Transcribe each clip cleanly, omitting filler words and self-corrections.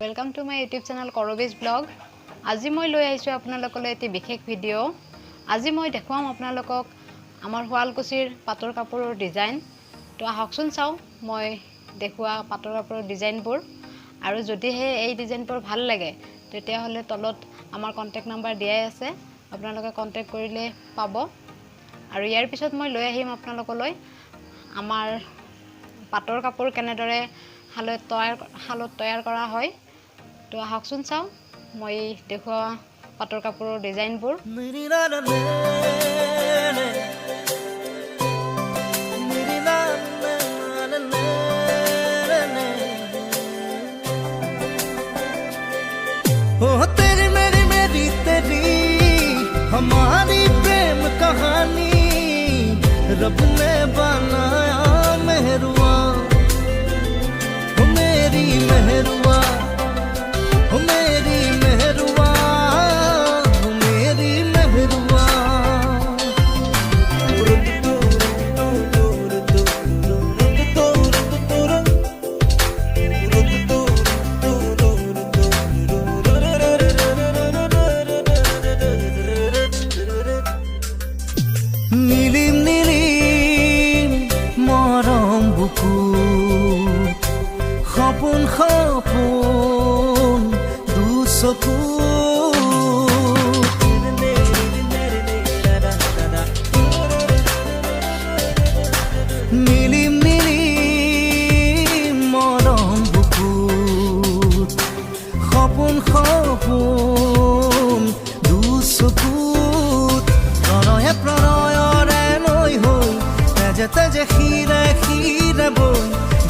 Welcome to my YouTube channel Korobiz Vlog. আজি মই লৈ আহিছো আপোনালোকলৈ এটি বিশেষ ভিডিও। আজি মই দেখুৱাম আপোনালোকক আমাৰ শুৱালকুছিৰ পাটৰ কাপোৰৰ ডিজাইন। তো আহকচোন চাও মই দেখুৱা পাটৰ কাপোৰৰ ডিজাইনবোৰ আৰু যদিহে এই ডিজাইনবোৰ ভাল লাগে তেতিয়া হলে তলত আমাৰ কন্টাক্ট নাম্বাৰ দিয়াই আছে। আপোনালোকে কন্টাক্ট কৰিলে পাব। আৰু ইয়াৰ পিছত মই লৈ আহিম আপোনালোকলৈ আমাৰ পাটৰ কাপোৰ কেনেদৰে হালত তৈয়াৰ কৰা হয়। তো আহকচোন চাও মই দেখুৱা পাটৰ কাপোৰৰ ডিজাইনবোৰ। तेरी मेरी मेरी तेरी हमारी प्रेम कहानी रब ने बनाया मेहरुआ हो मेरी मेहरुआ हो मेरी मेहरुआ हो मेरी मेहरुआ নীলিম নীলিম মৰম বুকু সপোন সপোন দুচকু নীলিম নীলিম মৰম বুকু সপোন সপোন দুচকুত প্ৰণয়ে প্ৰণয়ৰে নৈ হৈ তেজে তেজে শিৰে শিৰে বৈ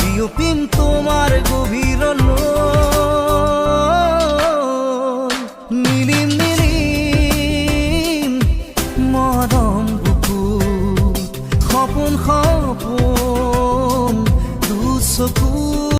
বিয়পিম তোমাৰ গভীৰলৈ নীলিম নীলিম মৰম বুকু সপোন সপোন দুচকু